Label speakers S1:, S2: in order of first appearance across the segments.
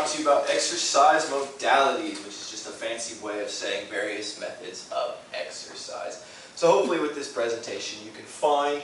S1: talk to you about exercise modalities, which is just a fancy way of saying various methods of exercise. So hopefully with this presentation you can find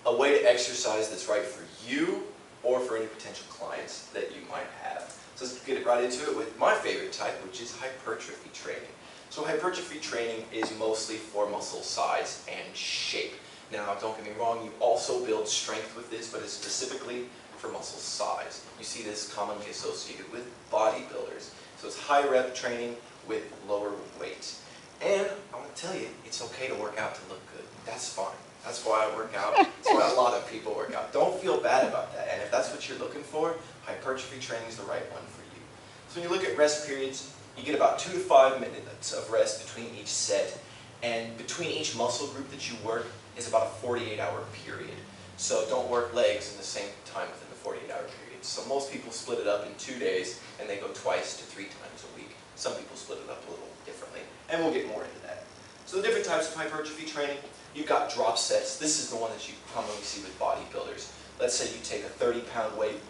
S1: a way to exercise that's right for you or for any potential clients that you might have. So let's get right into it with my favorite type, which is hypertrophy training. So hypertrophy training is mostly for muscle size and shape. Now don't get me wrong, you also build strength with this, but it's specifically for muscle size. You see this commonly associated with bodybuilders. So it's high rep training with lower weight. And I want to tell you, it's okay to work out to look good. That's fine. That's why I work out. That's why a lot of people work out. Don't feel bad about that. And if that's what you're looking for, hypertrophy training is the right one for you. So when you look at rest periods, you get about 2 to 5 minutes of rest between each set. And between each muscle group that you work is about a 48-hour period. So don't work legs in the same time within the 48-hour period. So most people split it up in 2 days and they go twice to 3 times a week. Some people split it up a little differently, and we'll get more into that. So the different types of hypertrophy training, you've got drop sets. This is the one that you commonly see with bodybuilders. Let's say you take a 30-pound weight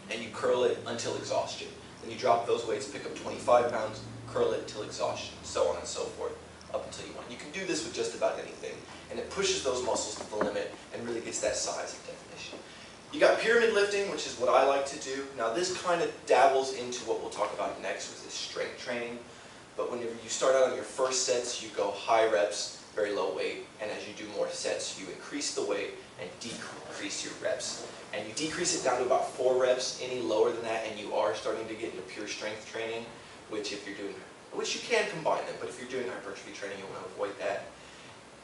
S1: and you curl it until exhaustion. Then you drop those weights, pick up 25 pounds, curl it until exhaustion, so on and so forth, up until you want. You can do this with just about anything, and it pushes those muscles to the limit and really gets that size and definition. You got pyramid lifting, which is what I like to do. Now this kind of dabbles into what we'll talk about next, which is strength training. But whenever you start out on your first sets, you go high reps, very low weight, and as you do more sets, you increase the weight and decrease your reps. And you decrease it down to about 4 reps. Any lower than that, and you are starting to get into pure strength training, which if you're doing, which you can combine them, but if you're doing hypertrophy training, you want to avoid that.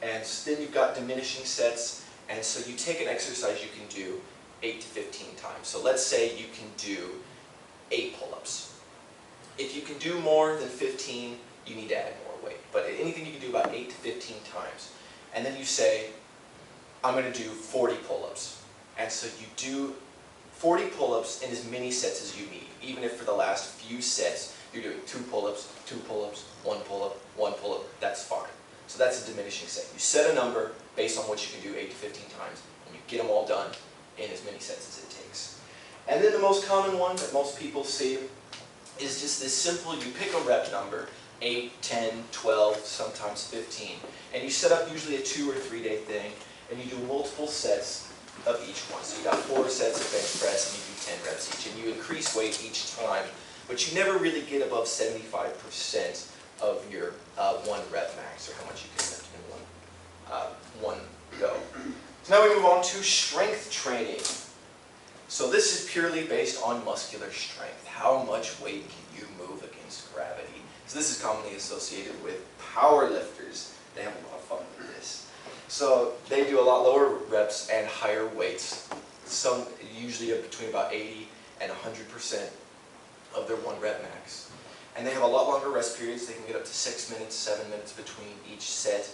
S1: And then you've got diminishing sets, and so you take an exercise you can do 8 to 15 times. So let's say you can do 8 pull-ups. If you can do more than 15, you need to add more weight. But anything you can do about 8 to 15 times. And then you say, I'm going to do 40 pull-ups. And so you do 40 pull-ups in as many sets as you need. Even if for the last few sets, you're doing 2 pull-ups, 2 pull-ups, 1 pull-up, 1 pull-up, that's fine. So that's a diminishing set. You set a number based on what you can do 8 to 15 times, and you get them all done in as many sets as it takes. And then the most common one that most people see is just this simple, you pick a rep number, 8, 10, 12, sometimes 15, and you set up usually a 2 or 3 day thing, and you do multiple sets of each one. So you got 4 sets of bench press, and you do 10 reps each, and you increase weight each time, but you never really get above 75% of your 1 rep max, or how much you can lift in one go. So now we move on to strength training. So this is purely based on muscular strength. How much weight can you move against gravity? So this is commonly associated with power lifters. They have a lot of fun with this. So they do a lot lower reps and higher weights. Some usually are between about 80 and 100% of their 1 rep max. And they have a lot longer rest periods. They can get up to 6 minutes, 7 minutes between each set.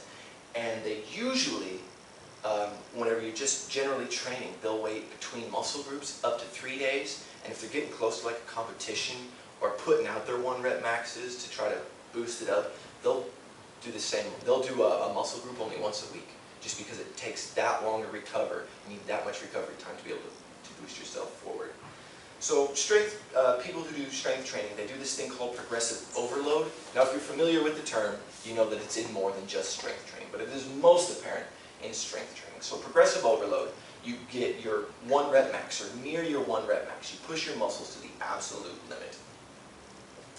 S1: And they usually, whenever you're just generally training, they'll wait between muscle groups up to 3 days. And if they're getting close to like a competition or putting out their 1 rep maxes to try to boost it up, they'll do the same. They'll do a muscle group only once a week, just because it takes that long to recover. You need that much recovery time to be able to boost yourself forward. So strength, people who do strength training, they do this thing called progressive overload. Now if you're familiar with the term, you know that it's in more than just strength training, but it is most apparent in strength training. So progressive overload, you get your 1 rep max, or near your 1 rep max. You push your muscles to the absolute limit.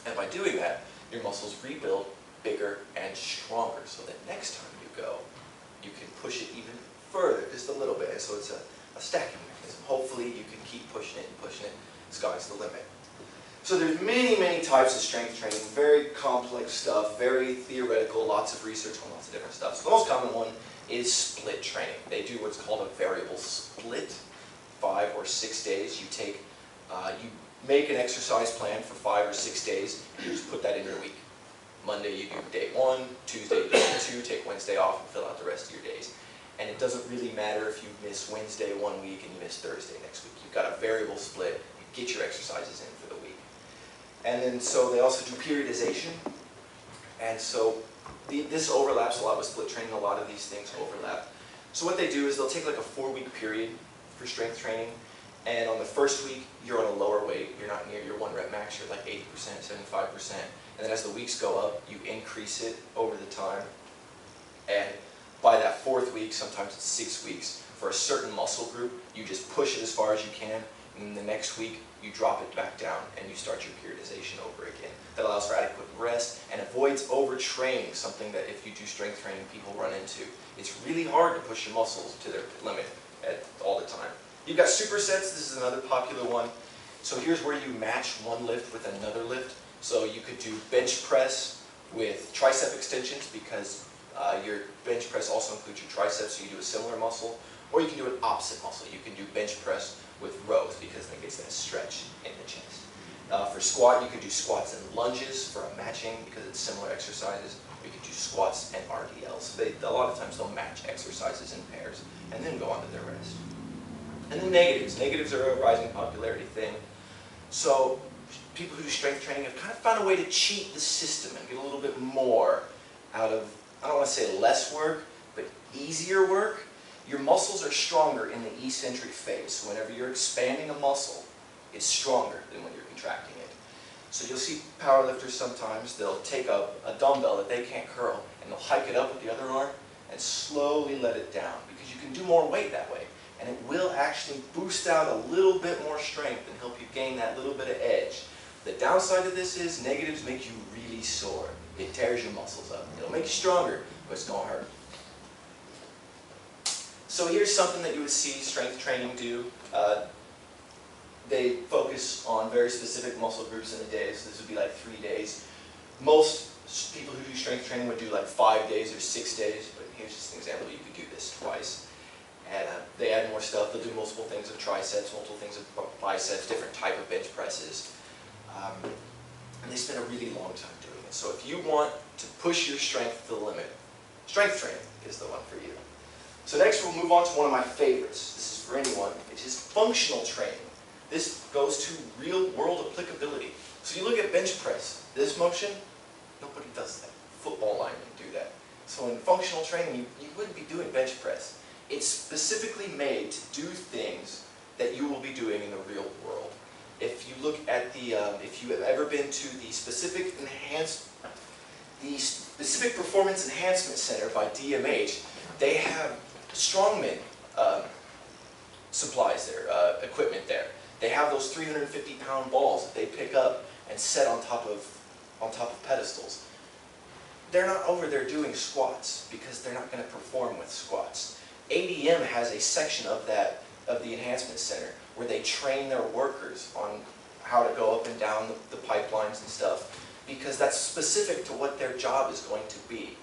S1: And by doing that, your muscles rebuild bigger and stronger, so that next time you go, you can push it even further, just a little bit. And so it's a stacking mechanism. Hopefully you can keep pushing it and pushing it. Sky's the limit. So there's many, many types of strength training, very complex stuff, very theoretical, lots of research on lots of different stuff. So the most common one is split training. They do what's called a variable split, 5 or 6 days. You take, you make an exercise plan for 5 or 6 days, and you just put that in your week. Monday you do day 1, Tuesday you do day 2, take Wednesday off and fill out the rest of your days. And it doesn't really matter if you miss Wednesday 1 week and you miss Thursday next week. You've got a variable split. You get your exercises in for the week. And then so they also do periodization. And so this overlaps a lot with split training. A lot of these things overlap. So what they do is they'll take like a 4-week period for strength training, And on the first week, you're on a lower weight. You're not near your 1 rep max. You're like 80%, 75%. And then as the weeks go up, you increase it over the time. And by that 4th week, sometimes it's 6 weeks, for a certain muscle group, you just push it as far as you can. And then the next week, you drop it back down and you start your periodization over again. That allows for adequate rest and avoids overtraining, something that if you do strength training, people run into. It's really hard to push your muscles to their limit all the time. You've got supersets. This is another popular one. So here's where you match one lift with another lift. So you could do bench press with tricep extensions because your bench press also includes your triceps, so you do a similar muscle. Or you can do an opposite muscle. You can do bench press with rows because that gets that stretch in the chest. For squat, you could do squats and lunges for a matching because it's similar exercises. Or you could do squats and RDLs. A lot of times they'll match exercises in pairs and then go on to their rest. And then negatives. Negatives are a rising popularity thing. So people who do strength training have kind of found a way to cheat the system and get a little bit more out of, I don't want to say less work, but easier work. Your muscles are stronger in the eccentric phase. So whenever you're expanding a muscle, it's stronger than when you're contracting it. So you'll see powerlifters sometimes, they'll take a dumbbell that they can't curl and they'll hike it up with the other arm and slowly let it down because you can do more weight that way. And it will actually boost out a little bit more strength and help you gain that little bit of edge. The downside of this is negatives make you really sore. It tears your muscles up. It'll make you stronger, but it's going to hurt. So here's something that you would see strength training do. They focus on very specific muscle groups in a day, so this would be like 3 days. Most people who do strength training would do like 5 days or 6 days, but here's just an example. You could do this twice. And they add more stuff. They'll do multiple things of triceps, multiple things of biceps, different type of bench presses. And they spend a really long time doing it. So if you want to push your strength to the limit, strength training is the one for you. So next we'll move on to one of my favorites. This is for anyone. It is functional training. This goes to real world applicability. So you look at bench press. This motion, nobody does that. Football linemen do that. So in functional training, you wouldn't be doing bench press. It's specifically made to do things that you will be doing in the real world. If you look at the, if you have ever been to the Specific Performance Enhancement Center by DMH, they have strongman supplies there, equipment there. They have those 350-pound balls that they pick up and set on top of pedestals. They're not over there doing squats because they're not going to perform with squats. ADM has a section of the enhancement center where they train their workers on how to go up and down the pipelines and stuff because that's specific to what their job is going to be.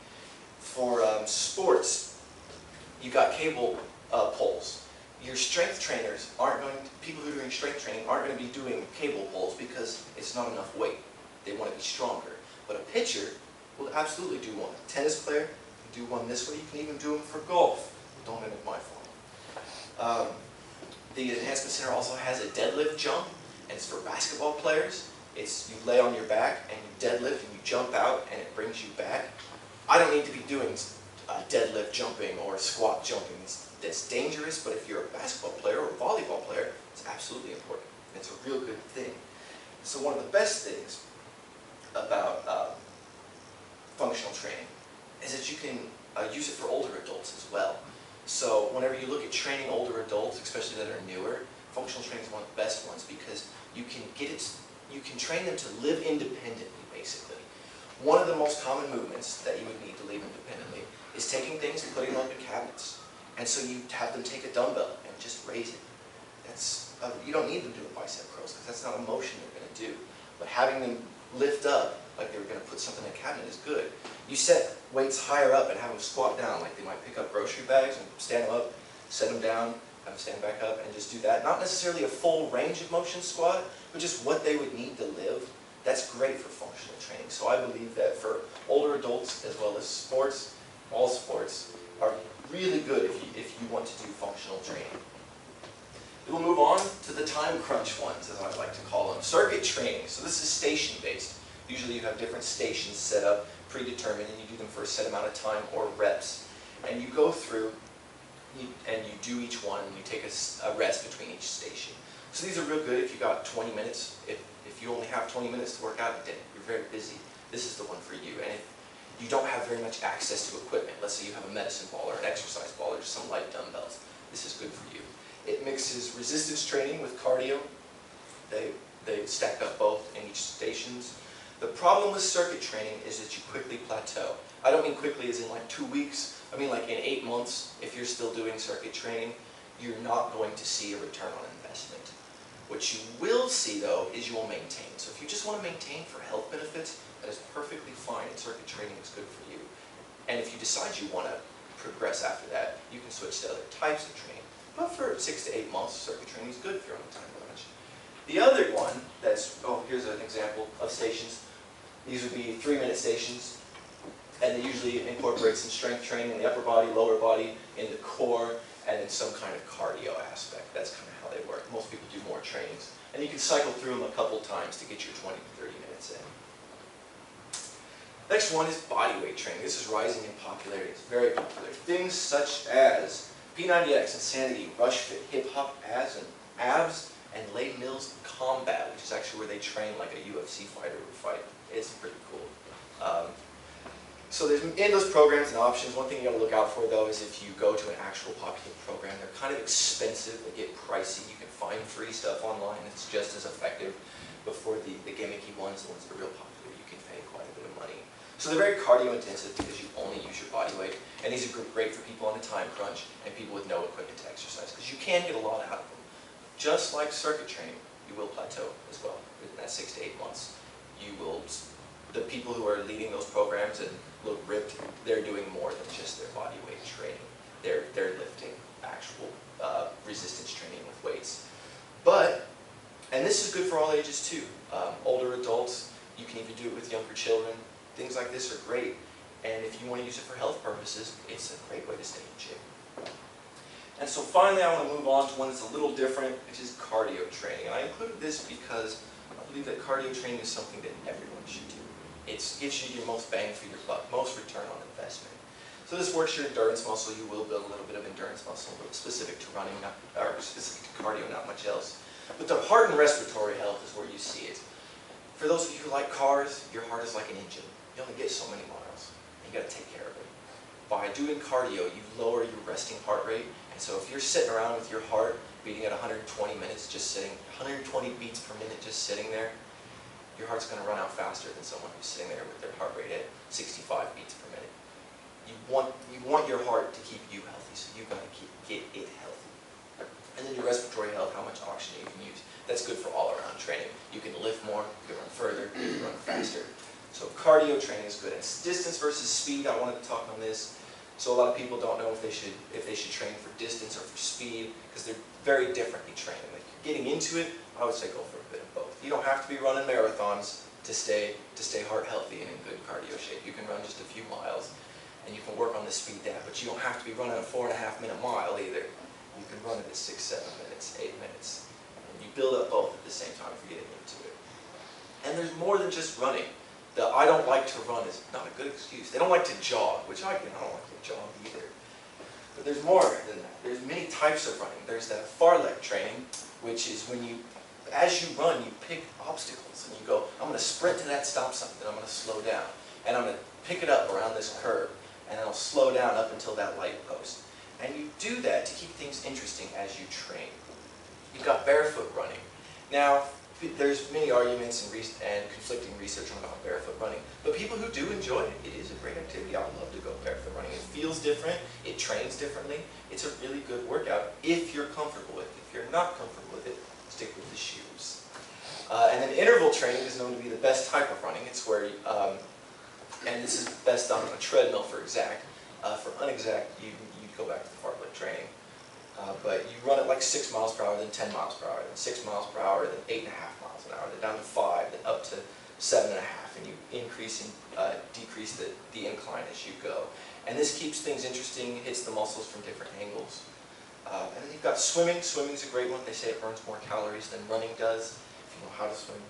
S1: For sports, you got cable pulls. Your strength trainers people who are doing strength training aren't going to be doing cable pulls because it's not enough weight. They want to be stronger. But a pitcher will absolutely do one. A tennis player can do one this way. You can even do them for golf. Don't mimic my form. The Enhancement Center also has a deadlift jump, and it's for basketball players. You lay on your back and you deadlift and you jump out and it brings you back. I don't need to be doing deadlift jumping or squat jumping. That's dangerous, but if you're a basketball player or a volleyball player, it's absolutely important. It's a real good thing. So one of the best things about functional training is that you can use it for older adults as well. So whenever you look at training older adults, especially that are newer, functional training is one of the best ones because you can train them to live independently, basically. One of the most common movements that you would need to live independently is taking things and putting them up in cabinets. And so you have them take a dumbbell and just raise it. You don't need them doing bicep curls because that's not a motion they're going to do. But having them lift up like they were going to put something in a cabinet is good. You set weights higher up and have them squat down like they might pick up grocery bags and stand them up, set them down, have them stand back up and just do that. Not necessarily a full range of motion squat, but just what they would need to live. That's great for functional training. So I believe that for older adults as well as sports, all sports are really good if you want to do functional training. We'll move on to the time crunch ones, as I like to call them. Circuit training. So this is station-based. Usually you have different stations set up, predetermined, and you do them for a set amount of time or reps. And you go through and you do each one, and you take a rest between each station. So these are real good if you got 20 minutes. If you only have 20 minutes to work out a day, you're very busy, this is the one for you. And if you don't have very much access to equipment, let's say you have a medicine ball or an exercise ball or just some light dumbbells, this is good for you. It mixes resistance training with cardio. They stack up both in each stations. The problem with circuit training is that you quickly plateau. I don't mean quickly as in like 2 weeks. I mean like in 8 months, if you're still doing circuit training, you're not going to see a return on investment. What you will see though is you will maintain. So if you just want to maintain for health benefits, that is perfectly fine, and circuit training is good for you. And if you decide you want to progress after that, you can switch to other types of training. But for 6 to 8 months, circuit training is good if you're on a time limit. The other one here's an example of stations. These would be 3-minute stations, and they usually incorporate some strength training in the upper body, lower body, in the core, and in some kind of cardio aspect. That's kind of how they work. Most people do more trainings. And you can cycle through them a couple times to get your 20 to 30 minutes in. Next one is body weight training. This is rising in popularity. It's very popular. Things such as P90X, Insanity, Rush Fit, Hip Hop, abs, and Les Mills Combat, which is actually where they train like a UFC fighter would fight. It's pretty cool. So there's endless programs and options. One thing you got to look out for though is if you go to an actual popular program, they're kind of expensive. They get pricey. You can find free stuff online that's just as effective. Before the gimmicky ones, the ones that are real popular, you can pay quite a bit of money. So they're very cardio intensive because you only use your body weight. And these are great for people on a time crunch and people with no equipment to exercise because you can get a lot out of them. Just like circuit training, you will plateau as well within that 6 to 8 months. The people who are leading those programs and look ripped, they're doing more than just their body weight training. They're lifting actual resistance training with weights. And this is good for all ages too. Older adults, you can even do it with younger children. Things like this are great. And if you want to use it for health purposes, it's a great way to stay in shape. And so finally, I want to move on to one that's a little different, which is cardio training. And I included this because I believe that cardio training is something that everyone should do. It gives you your most bang for your buck, most return on investment. So this works your endurance muscle. You will build a little bit of endurance muscle, but specific to running, or specific to cardio, not much else. But the heart and respiratory health is where you see it. For those of you who like cars, your heart is like an engine. You only get so many miles. You got to take care of it. By doing cardio, you lower your resting heart rate. And so if you're sitting around with your heart beating at 120 minutes, just sitting, 120 beats per minute just sitting there, your heart's going to run out faster than someone who's sitting there with their heart rate at 65 beats per minute. You want your heart to keep you healthy, so you've got to get it healthy. And then your respiratory health, how much oxygen you can use. That's good for all around training. You can lift more, you can run further, you can run faster. So cardio training is good. And distance versus speed, I wanted to talk on this. So a lot of people don't know if they should train for distance or for speed because they're very differently trained. Like getting into it, I would say go for a bit of both. You don't have to be running marathons to stay heart healthy and in good cardio shape. You can run just a few miles and you can work on the speed down, but you don't have to be running a 4.5-minute mile either. You can run it at 6, 7 minutes, 8 minutes. And you build up both at the same time if you're getting into it. And there's more than just running. The I don't like to run is not a good excuse. They don't like to jog, which I don't like to jog either. But there's more than that. There's many types of running. There's that far leg training, which is when as you run, you pick obstacles and you go, I'm going to sprint to that stop sign, then I'm going to slow down. And I'm going to pick it up around this curve, and then I'll slow down up until that light post. And you do that to keep things interesting as you train. You've got barefoot running. Now, there's many arguments and conflicting research about barefoot running, but people who do enjoy it, it is a great activity. I would love to go barefoot running. It feels different, it trains differently. It's a really good workout if you're comfortable with it. If you're not comfortable with it, stick with the shoes. And then interval training is known to be the best type of running. It's where, and this is best done on a treadmill for exact. For unexact, you go back to the fartlek training. But you run it like 6 miles per hour, then 10 miles per hour, then 6 miles per hour, then 8.5 miles an hour, then down to 5, then up to 7.5, and you increase and decrease the incline as you go. And this keeps things interesting, hits the muscles from different angles. And then you've got swimming. Swimming's a great one. They say it burns more calories than running does, if you know how to swim.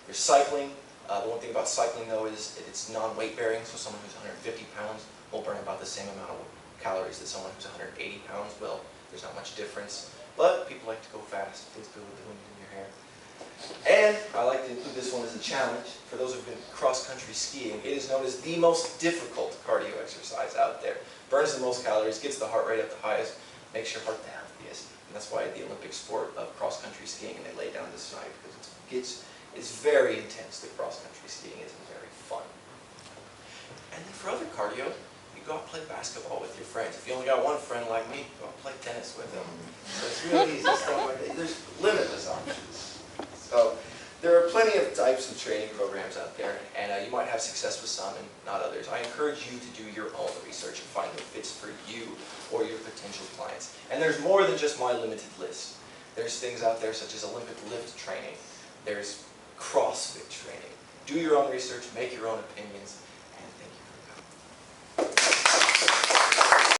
S1: There's cycling. The one thing about cycling, though, is it's non-weight bearing, so someone who's 150 pounds will burn about the same amount of calories that someone who's 180 pounds will. There's not much difference. but people like to go fast. It feels good with the wind in your hair. And I like to include this one as a challenge. For those who have been cross-country skiing, it is known as the most difficult cardio exercise out there. Burns the most calories, gets the heart rate up the highest, makes your heart the healthiest. And that's why the Olympic sport of cross-country skiing, and they lay down this night because it's very intense. The cross-country skiing is very fun. And then for other cardio, you go out and play basketball with your friends. If you only got one friend like me, go out and play tennis with them. So it's really easy stuff. There's limitless options. So there are plenty of types of training programs out there, and you might have success with some and not others. I encourage you to do your own research and find what fits for you or your potential clients. And there's more than just my limited list. There's things out there such as Olympic lift training. There's CrossFit training. Do your own research, make your own opinions,